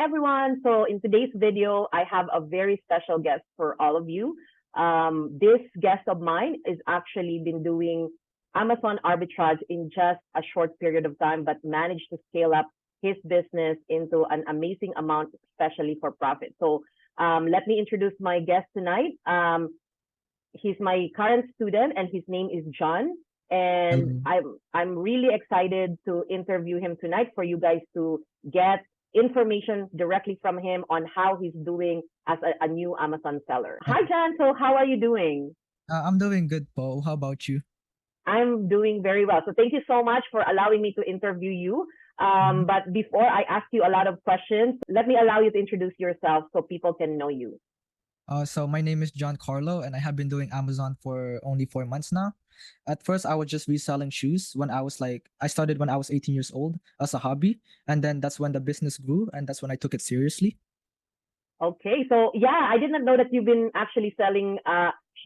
Hi everyone. So in today's video, I have a very special guest for all of you. This guest of mine is actually been doing Amazon arbitrage in just a short period of time, but managed to scale up his business into an amazing amount, especially for profit. So let me introduce my guest tonight. He's my current student, and his name is John. And Hello. I'm really excited to interview him tonight for you guys to get information directly from him on how he's doing as a new Amazon seller. Hi, John. So how are you doing? I'm doing good, Paul. How about you? I'm doing very well. So thank you so much for allowing me to interview you. Mhm. But before I ask you a lot of questions, let me allow you to introduce yourself so people can know you. So my name is John Carlo, and I have been doing Amazon for only 4 months now. At first, I was just reselling shoes I started when I was 18 years old as a hobby. And then that's when the business grew, and that's when I took it seriously. Okay, so yeah, I did not know that you've been actually selling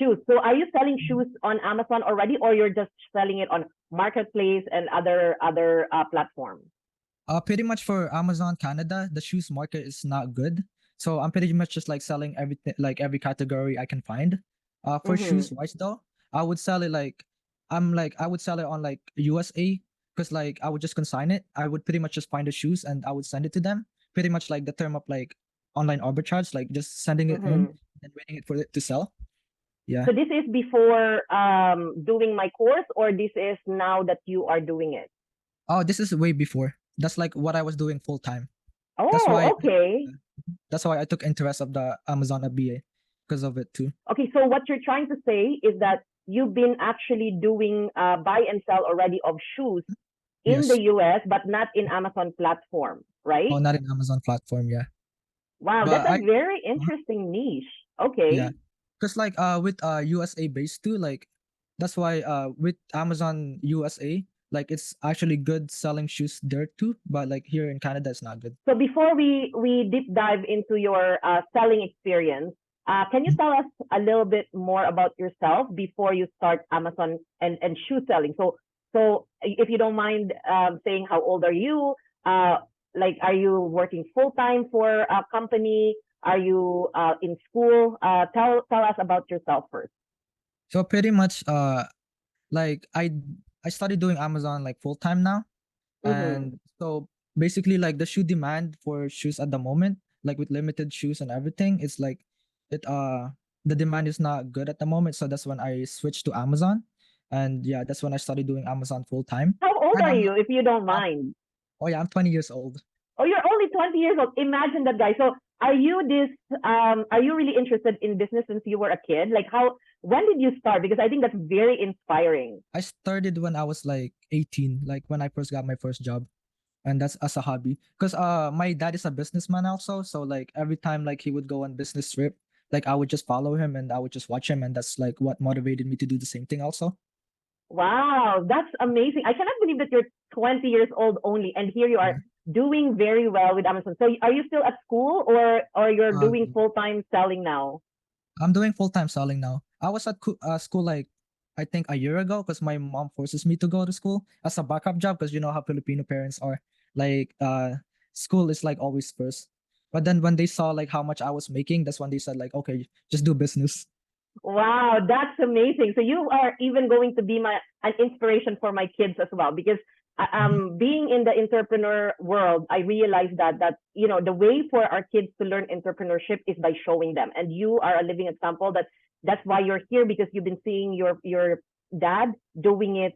shoes. So are you selling shoes on Amazon already, or you're just selling it on Marketplace and other platforms? Pretty much for Amazon Canada, the shoes market is not good. So I'm pretty much just like selling everything, like every category I can find. For Mm-hmm. shoes wise though, I would sell it like I would sell it on like USA because like I would just consign it. I would pretty much just find the shoes and I would send it to them. Pretty much like the term of like online arbitrage, like just sending it in Mm-hmm. and waiting it for it to sell. Yeah. So this is before doing my course, or this is now that you are doing it? Oh, this is way before. That's like what I was doing full time. That's why Oh, okay. that's why I took interest of the Amazon FBA because of it too. Okay, so what you're trying to say is that you've been actually doing buy and sell already of shoes in the Yes. US, but not in Amazon platform, Oh, right? not in Amazon platform, yeah. Wow, that's But a I very uh, interesting niche. yeah, Okay. because like with USA based too, like that's why with Amazon USA, like it's actually good selling shoes there too. But like here in Canada, it's not good. So before we deep dive into your selling experience, can you Mhm. tell us a little bit more about yourself before you start Amazon and shoe selling? So if you don't mind saying how old are you? Uh, like, are you working full time for a company? Are you in school? Tell us about yourself first. So pretty much like I started doing Amazon like full time now. Mm-hmm. And so basically like the shoe demand for shoes at the moment, like with limited shoes and everything, it's like it the demand is not good at the moment. So that's when I switched to Amazon. And yeah, that's when I started doing Amazon full time. How old And are I'm you, not if you don't uh, mind? oh yeah, I'm 20 years old. Oh, you're only 20 years old. Imagine that guy. So are you really interested in business since you were a kid? Like when did you start? Because I think that's very inspiring. I started when I was like 18, like when I first got my first job. And that's as a hobby. Because my dad is a businessman also. So like every time like he would go on business trip, like I would just follow him and I would just watch him, and that's like what motivated me to do the same thing also. Wow, that's amazing. I cannot believe that you're 20 years old only, and here you are Yeah. doing very well with Amazon. So are you still at school, or you're doing Um, full-time selling now? I'm doing full-time selling now. I was at school like I think a year ago because my mom forces me to go to school as a backup job because you know how Filipino parents are. Like school is like always first. But then when they saw like how much I was making, that's when they said like, okay, just do business. Wow, that's amazing. So you are even going to be an inspiration for my kids as well, because Mhm. being in the entrepreneur world, I realized that the way for our kids to learn entrepreneurship is by showing them, and you are a living example that's why you're here, because you've been seeing your dad doing it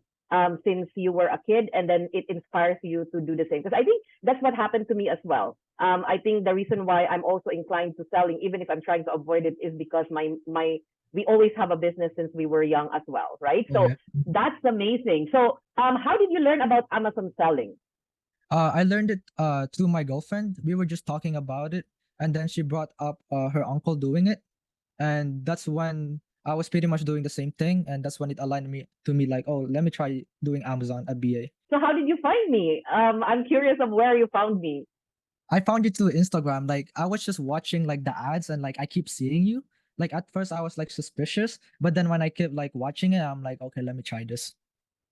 since you were a kid, and then it inspires you to do the same. Because I think that's what happened to me as well. I think the reason why I'm also inclined to selling, even if I'm trying to avoid it, is because my we always have a business since we were young as well, right? Oh So yeah. that's amazing. So how did you learn about Amazon selling? I learned it through my girlfriend. We were just talking about it, and then she brought up her uncle doing it, and that's when I was pretty much doing the same thing, and that's when it aligned me to me like, oh, let me try doing Amazon at BA. So how did you find me? I'm curious of where you found me. I found you through Instagram. Like I was just watching like the ads, and like I keep seeing you. Like at first I was like suspicious, but then when I kept like watching it, I'm like, okay, let me try this.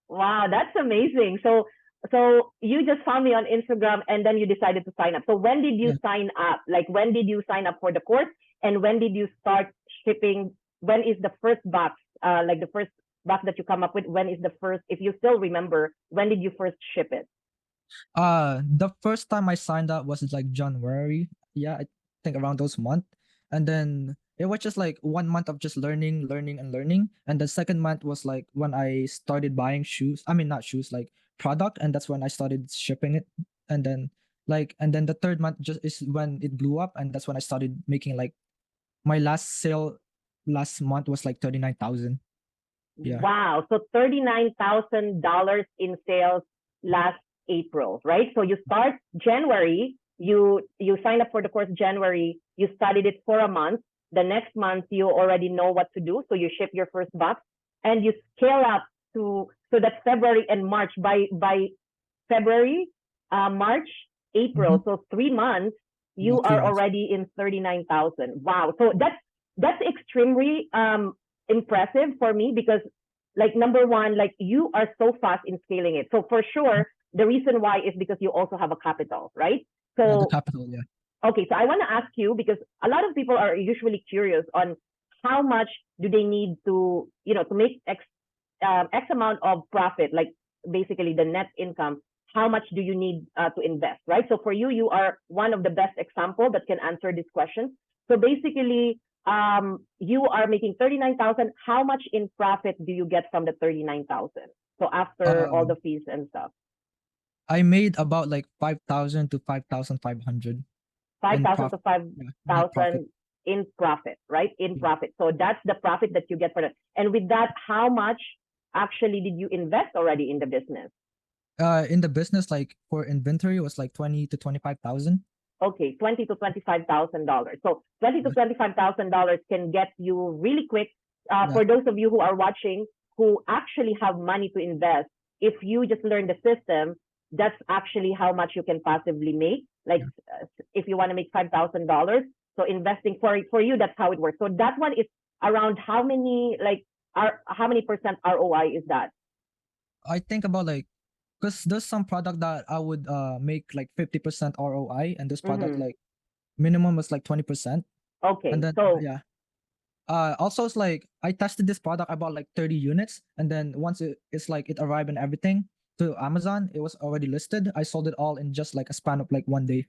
Wow, that's amazing. So so you just found me on Instagram and then you decided to sign up. So when did you Yeah. sign up? Like when did you sign up for the course and when did you start shipping? When is the first box? Like the first box that you come up with, when is the first, if you still remember, when did you first ship it? The first time I signed up was like January. Yeah, I think around those month. And then it was just like 1 month of just learning, learning, and learning. And the second month was like when I started buying shoes. I mean, not shoes, like product, and that's when I started shipping it. And then and then the third month just is when it blew up, and that's when I started making like my last sale last month was like 39,000. Yeah. Wow. So $39,000 in sales last April, right? So you start January, you sign up for the course January, you studied it for a month. The next month you already know what to do, so you ship your first box and you scale up to, so that's February and March. By February, March, Mm-hmm. April, so 3 months, Yeah, you three are months. already in 39,000. Wow. So that's extremely impressive for me because like number one, like you are so fast in scaling it. So for sure, the reason why is because you also have a capital, right? Yeah, the So capital. Yeah. okay, so I want to ask you because a lot of people are usually curious on how much do they need to, to make X amount of profit, like basically the net income. How much do you need to invest, right? So for you, you are one of the best example that can answer this question. So basically, you are making 39,000. How much in profit do you get from the 39,000? So after all Uh, the fees and stuff, I made about like 5,000 to 5,500 in 5,000 to profit. five Yeah, net profit. thousand in profit, right? In Yeah. profit. So that's the profit that you get for that. And with that, how much actually did you invest already in the business? In the business, like for inventory, was like 20 to 25,000. Okay, $20,000 to $25,000. So twenty to Yeah. $25,000 can get you really quick. Yeah. For those of you who are watching who actually have money to invest, if you just learn the system, that's actually how much you can possibly make. Like Yeah. if you want to make $5,000, so investing for you, that's how it works. So that one is around how many like how many percent ROI is that? I think about like, because there's some product that I would make like 50% ROI, and this product Mm-hmm. like minimum was like 20%. And Okay, then so yeah. Also it's like I tested this product about like 30 units, and then once it's like it arrived and everything to Amazon, it was already listed. I sold it all in just like a span of like 1 day.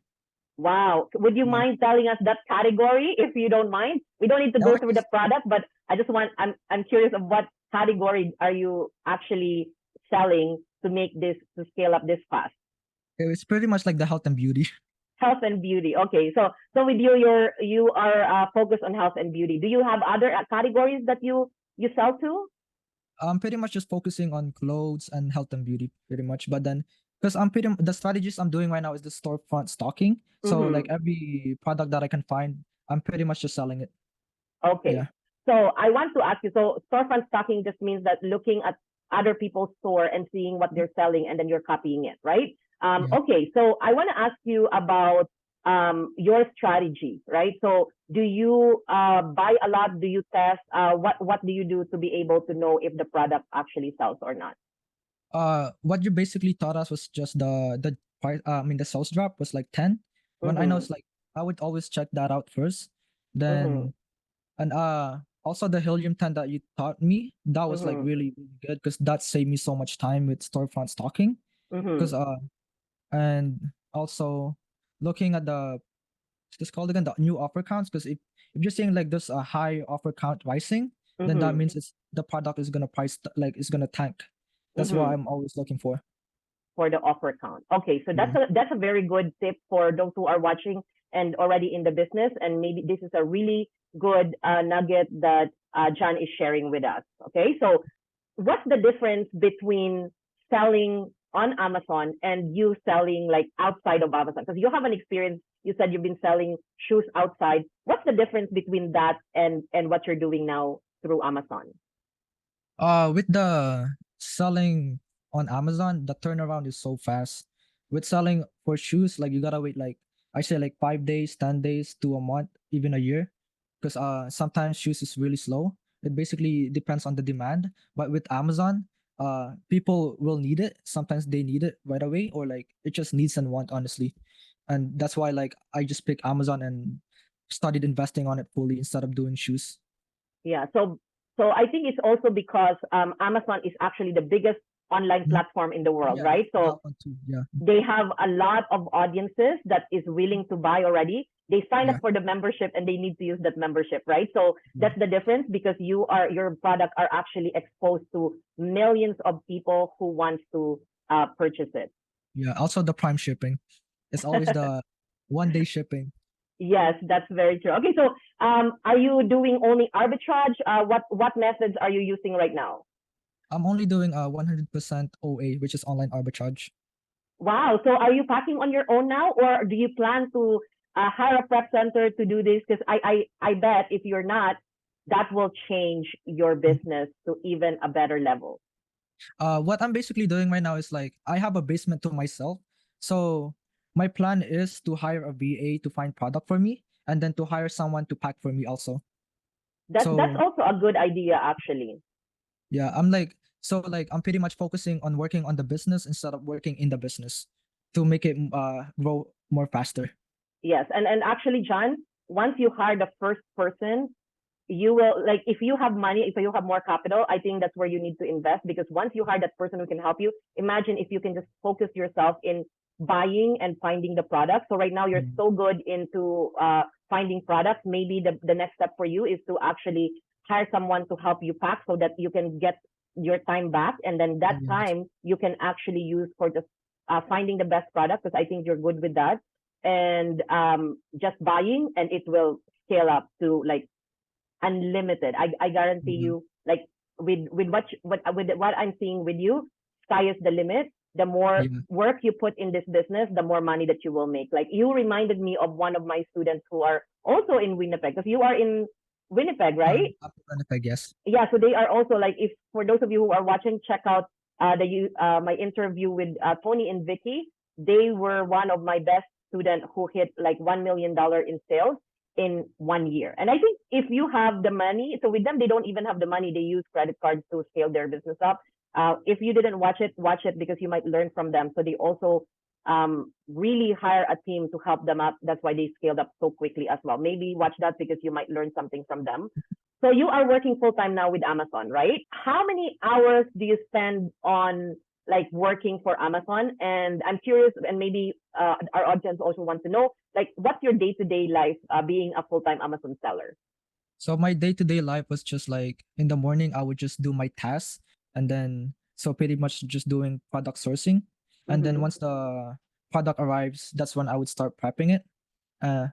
wow. Would you Yeah. mind telling us that category if you don't mind? We don't need to No, go through the product, but I just want I'm curious of what category are you actually selling to make this to scale up this fast? it's pretty much like the health and beauty. Health and beauty. Okay. So with you you are focused on health and beauty. Do you have other categories that you sell to? I'm pretty much just focusing on clothes and health and beauty pretty much. But then because the strategies I'm doing right now is the storefront stocking. So like Mhm. every product that I can find, I'm pretty much just selling it. Okay. Yeah. So I want to ask you, so storefront stocking just means that looking at other people's store and seeing what they're selling and then you're copying it, right? Yeah. Okay, so I want to ask you about your strategy, right? So do you buy a lot? Do you test? What do you do to be able to know if the product actually sells or not? What you basically taught us was just the price. I mean, the sales drop was like 10. When I know Mm-hmm. it's like I would always check that out first. Mm-hmm. Then and also the helium 10 that you taught me, that was like Mm-hmm. really, really good because that saved me so much time with storefront stocking. Because Mm-hmm. and also looking at the what's this called again, the new offer counts. Because if you're saying like there's a high offer count rising, then that Mm-hmm. means it's the product is gonna like it's gonna tank. That's what Mm-hmm. I'm always looking for. For the offer count. Okay, so Yeah. that's a very good tip for those who are watching and already in the business, and maybe this is a really good nugget that John is sharing with us. Okay, so what's the difference between selling on Amazon and you selling like outside of Amazon? Because you have an experience. You said you've been selling shoes outside. What's the difference between that and what you're doing now through Amazon? With the selling on Amazon, the turnaround is so fast. With selling for shoes, like you gotta wait like I say like 5 days, 10 days to a month, even a year. Because sometimes shoes is really slow. It basically depends on the demand. But with Amazon, people will need it. Sometimes they need it right away, or like it just needs and want, honestly. And that's why like I just picked Amazon and started investing on it fully instead of doing shoes. Yeah. So I think it's also because Amazon is actually the biggest online Mhm. platform in the world, Yeah, right? that So one too. Yeah. they have a lot of audiences that is willing to buy already. They sign up Yeah. for the membership and they need to use that membership, right? So Yeah. that's the difference because your product are actually exposed to millions of people who wants to purchase it. Yeah. Also the prime shipping. It's always the 1 day shipping. Yes, that's very true. Okay, so are you doing only arbitrage? What methods are you using right now? I'm only doing 100% OA, which is online arbitrage. Wow. So are you packing on your own now, or do you plan to hire a prep center to do this? Because I bet if you're not, that will change your Mhm. business to even a better level. What I'm basically doing right now is like I have a basement to myself. So my plan is to hire a VA to find product for me and then to hire someone to pack for me also. That's So also a good idea, actually. yeah, I'm like so like I'm pretty much focusing on working on the business instead of working in the business to make it grow more faster. Yes, and actually, John, once you hire the first person, you will like if you have money, if you have more capital, I think that's where you need to invest because once you hire that person who can help you, imagine if you can just focus yourself in buying and finding the product. So right now you're Mm. so good into finding products. Maybe the next step for you is to actually hire someone to help you pack so that you can get your time back, and then that Yes. time you can actually use for just finding the best product because I think you're good with that, and just buying, and it will scale up to like unlimited. I guarantee Yeah. you, like with what I'm seeing with you, sky is the limit. The more Yeah. work you put in this business, the more money that you will make. Like you reminded me of one of my students who are also in Winnipeg, because you are in Winnipeg, right? Up to Winnipeg, yes. Yeah, so they are also like, if for those of you who are watching, check out my interview with Tony and Vicky. They were one of my best student who hit like $1 million in sales in 1 year. And I think if you have the money, so with them they don't even have the money. They use credit cards to scale their business up. If you didn't watch it because you might learn from them. So they also really hire a team to help them up. That's why they scaled up so quickly as well. Maybe watch that because you might learn something from them. So you are working full time now with Amazon, right? How many hours do you spend on like working for Amazon? And I'm curious, and maybe our audience also wants to know, like, what's your day to day life being a full time Amazon seller? So my day-to-day life was just like in the morning I would just do my tasks and then so pretty much just doing product sourcing. And then Mm-hmm. once the product arrives, that's when I would start prepping it.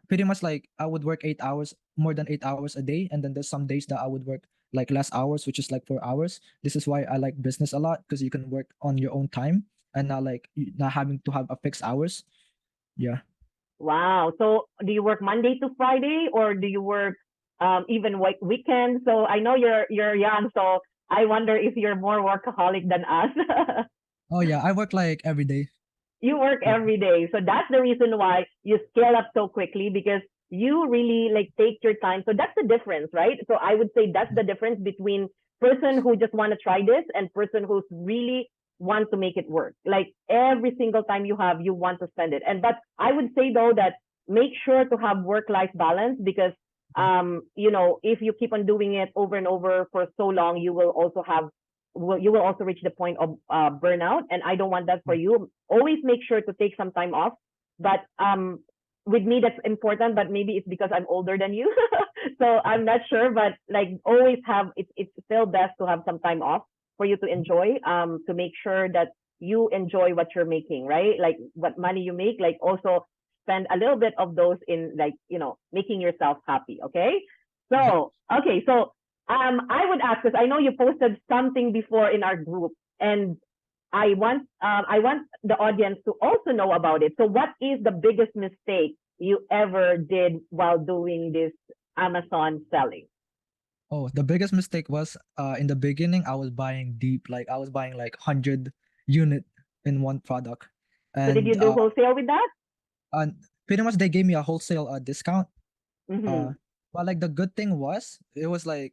Pretty much like I would work 8 hours, more than 8 hours a day, and then there's some days that I would work like less hours, which is like 4 hours. This is why I like business a lot because you can work on your own time and not like not having to have a fixed hours. Yeah. Wow. So do you work Monday to Friday, or do you work even weekends? So I know you're young, so I wonder if you're more workaholic than us. Oh yeah, I work like every day. You work Yeah. every day. So that's the reason why you scale up so quickly because you really like take your time. So that's the difference, right? So I would say that's the difference between person who just want to try this and person who's really want to make it work. Like every single time you have, you want to spend it. And but I would say though that make sure to have work life balance because if you keep on doing it over and over for so long, you will also reach the point of burnout, and I don't want that for you. Always make sure to take some time off, but with me that's important, but maybe it's because I'm older than you. So I'm not sure, but like always have it's still best to have some time off for you to enjoy, to make sure that you enjoy what you're making, right? Like what money you make, like also spend a little bit of those in like making yourself happy. Okay. Yep. So okay, so I would ask because I know you posted something before in our group, and I want the audience to also know about it. So, what is the biggest mistake you ever did while doing this Amazon selling? Oh, the biggest mistake was in the beginning I was buying deep, like I was buying like 100 unit in one product. So, did you And do wholesale with that? uh pretty much they gave me a wholesale discount. Mm-hmm. Uh but like the good thing was it was like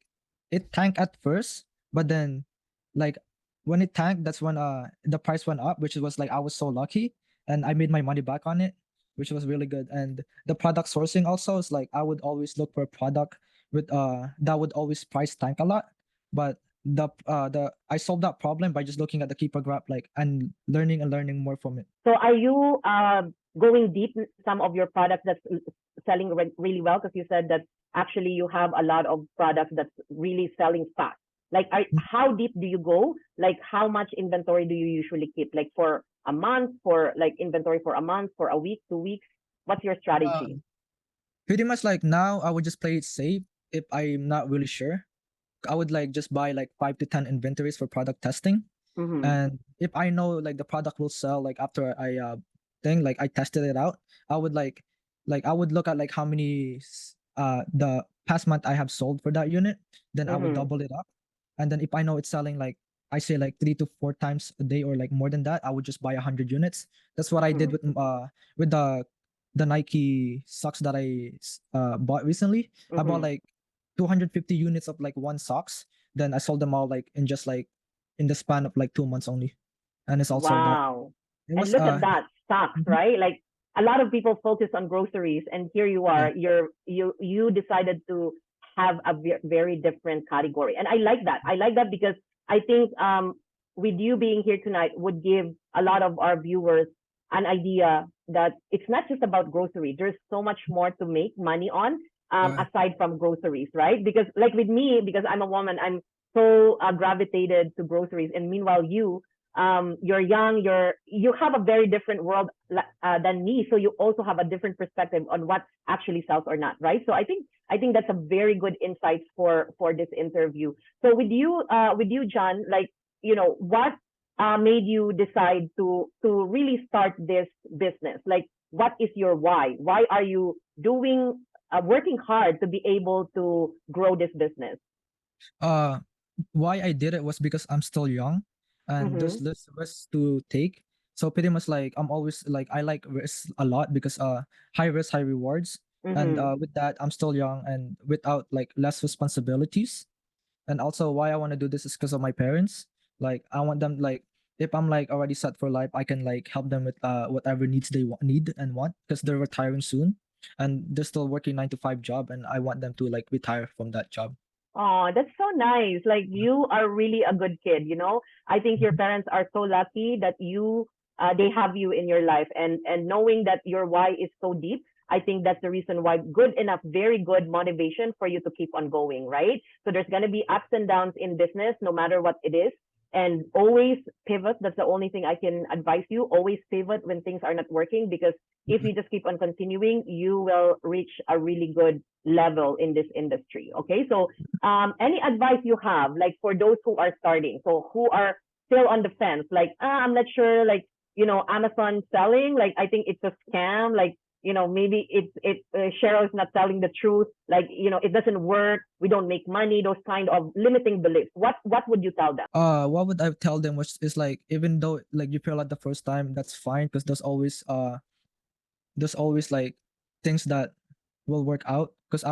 it tanked at first, but then like when it tanked, that's when the price went up, which was like I was so lucky and I made my money back on it, which was really good. And the product sourcing also is like I would always look for a product with that would always price tank a lot, but the I solved that problem by just looking at the keeper graph like and learning more from it. So are you going deep in some of your products that's selling really well? Because you said that actually you have a lot of products that's really selling fast. Like, how deep do you go? Like, how much inventory do you usually keep? Like for a month, for like inventory for a month, for a week, 2 weeks? What's your strategy? Um, Pretty much like now I would just play it safe if I'm not really sure. I would like just buy like 5 to 10 inventories for product testing. Mm-hmm. And if I know like the product will sell like after I thing like I tested it out, I would like I would look at like how many the past month I have sold for that unit, then I would Mm-hmm. double it up. And then if I know it's selling like I say like 3 to 4 times a day or like more than that, I would just buy 100 units. That's what I Mm-hmm. did with the Nike socks that I bought recently. I bought Mm-hmm. like 250 units of like one socks. Then I sold them all like in just like in the span of like 2 months only, and it's all sold out. Wow. It And was look at that, stocks, mhm, right? Like a lot of people focus on groceries and here you yeah, are, you decided to have a very different category. And I like that. I like that because I think with you being here tonight would give a lot of our viewers an idea that it's not just about grocery. There's so much more to make money on yeah, aside from groceries, right? Because like with me, because I'm a woman, I'm so gravitated to groceries. And meanwhile, you're young, you have a very different world than me, so you also have a different perspective on what actually sells or not, right? So I think that's a very good insight for this interview. So with you John, like, what made you decide to really start this business? Like, what is your why are you doing working hard to be able to grow this business? uh why I did it was because I'm still young and Mm-hmm. there's less risks to take. So pretty much like I'm always like I like risks a lot because high risk, high rewards. And Mm-hmm. with that I'm still young and without like less responsibilities. And also why I want to do this is because of my parents. Like I want them like if I'm like already set for life, I can like help them with whatever needs they need and want because they're retiring soon and they're still working 9 to 5 job and I want them to like retire from that job. Oh, that's so nice. Like Yeah. you are really a good kid, you know? I think your Mhm. parents are so lucky that they have you in your life, and knowing that your why is so deep, I think that's the reason why good enough, very good motivation for you to keep on going, right? So there's going to be ups and downs in business no matter what it is, and always pivot. That's the only thing I can advise you. Always pivot when things are not working, because if Mhm. you just keep on continuing, you will reach a really good level in this industry. Okay, so any advice you have, like for those who are starting, so who are still on the fence, like, I'm not sure, like, Amazon selling, like, I think it's a scam, like, maybe Cheryl is not telling the truth, like, it doesn't work, we don't make money, those kind of limiting beliefs. What would you tell them? What would I tell them was is like even though like you fail at the first time, that's fine because there's always like things that will work out. Because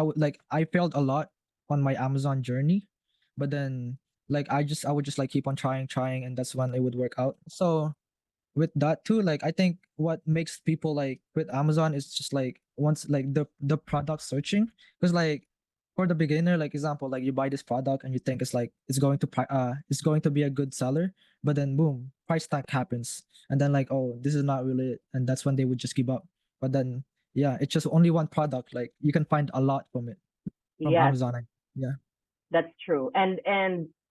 I failed a lot on my Amazon journey, but then like I would just like keep on trying, and that's when it would work out. So with that too, like I think what makes people like with Amazon is just like once like the product searching, because like for the beginner, like example, like you buy this product and you think it's like it's going to be a good seller, but then boom, price tag happens, and then like oh this is not really it, and that's when they would just give up. But then yeah, it's just only one product. Like you can find a lot from it from Yes, Amazon. Yeah, that's true. And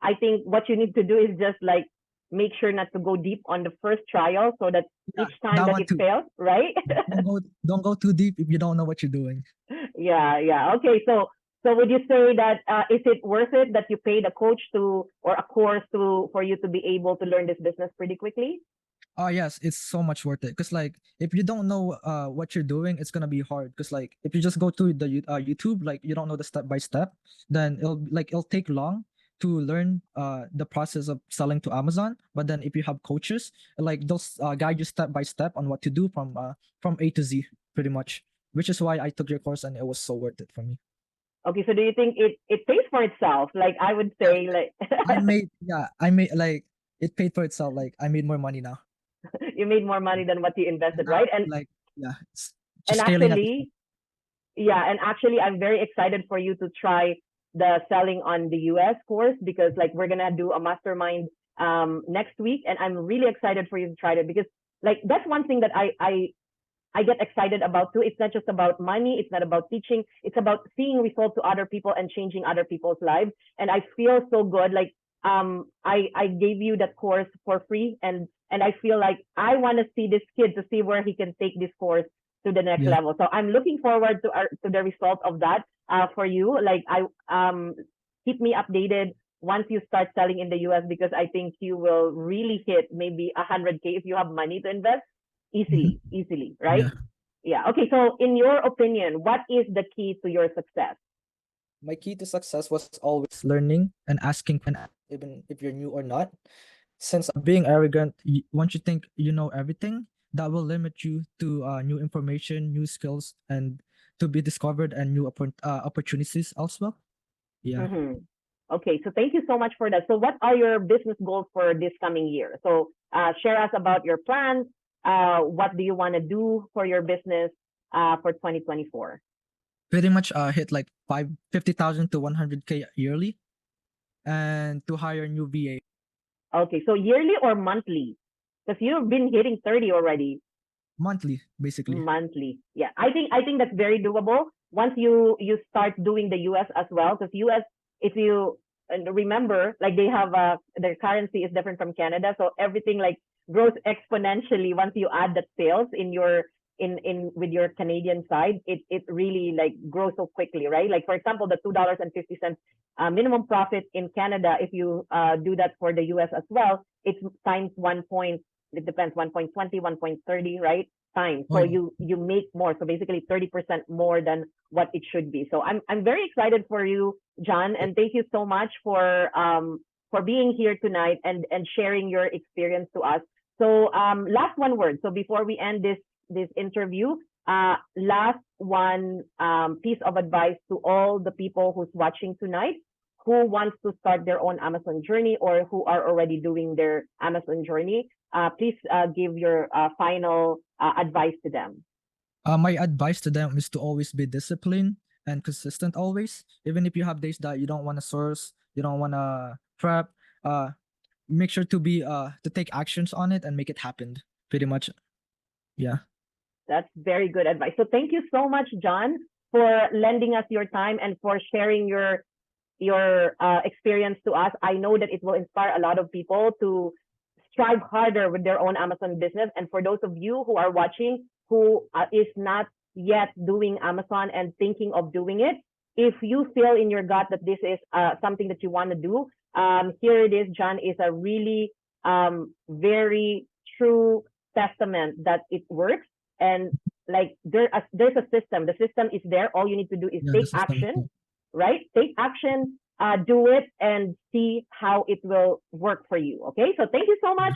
I think what you need to do is just like make sure not to go deep on the first trial, so that yeah, each time that that one it too. fails, right? Don't go too deep if you don't know what you're doing. Yeah, yeah. Okay, so would you say that is it worth it that you paid a coach to, or a course to, for you to be able to learn this business pretty quickly? Oh yes, it's so much worth it. Cause like if you don't know what you're doing, it's gonna be hard. Cause like if you just go to the YouTube, like you don't know the step by step, then it'll take long to learn the process of selling to Amazon. But then if you have coaches, like they'll guide you step by step on what to do from A to Z, pretty much. Which is why I took your course and it was so worth it for me. Okay, so do you think it pays for itself? Like I would Yes, say, like I made like it paid for itself. Like I made more money now. You made more money than what you And invested, now, right? like, yeah, it's And just scaling at this point. actually, yeah, and actually, I'm very excited for you to try the selling on the US course because like we're gonna do a mastermind next week, and I'm really excited for you to try it because like that's one thing that I get excited about too. It's not just about money. It's not about teaching. It's about seeing results to other people and changing other people's lives. And I feel so good. Like I gave you that course for free, and I feel like I want to see this kid to see where he can take this course to the next Yeah. level. So I'm looking forward to the result of that for you. Like I keep me updated once you start selling in the US because I think you will really hit maybe 100K if you have money to invest Mhm. easily, right? Yeah. Yeah. Okay. So, in your opinion, what is the key to your success? My key to success was always learning and asking, even if you're new or not. Since being arrogant, once you think you know everything, that will limit you to new information, new skills, and to be discovered and new opportunities as well. Yeah. Mm-hmm. Okay. So, thank you so much for that. So, what are your business goals for this coming year? So, share us about your plans. What do you want to do for your business for 2024? Pretty much hit like 50,000 to 100K yearly, and to hire new VA Okay. So, yearly or monthly? Because you've been hitting 30 already. monthly, basically. Monthly. Yeah, I think that's very doable once you start doing the US as well. Because US, if you remember, like they have their currency is different from Canada, so everything like grows exponentially once you add the sales in your in with your Canadian side. It really like grows so quickly, right? Like for example, the $2.50 minimum profit in Canada, if you do that for the US as well, it's times 1 point. It depends 1.20, 1.30, right? Time. Oh So yeah. you make more. So basically 30% more than what it should be. So I'm very excited for you, John, and thank you so much for being here tonight and sharing your experience to us. So last one word. So before we end this interview, last one piece of advice to all the people who's watching tonight who wants to start their own Amazon journey or who are already doing their Amazon journey. Please give your final advice to them. My advice to them is to always be disciplined and consistent always. Even if you have days that you don't want to source, you don't want to prep, uh, make sure to be to take actions on it and make it happen. Pretty much. Yeah. That's very good advice. So thank you so much, John, for lending us your time and for sharing your experience to us. I know that it will inspire a lot of people to strive harder with their own Amazon business. And for those of you who are watching who is not yet doing Amazon and thinking of doing it, if you feel in your gut that this is something that you want to do, here it is. John is a really very true testament that it works. And like there's a system. The system is there. All you need to do is Yeah. The take system. action, right? Take action, do it, and see how it will work for you. Okay. So thank you so much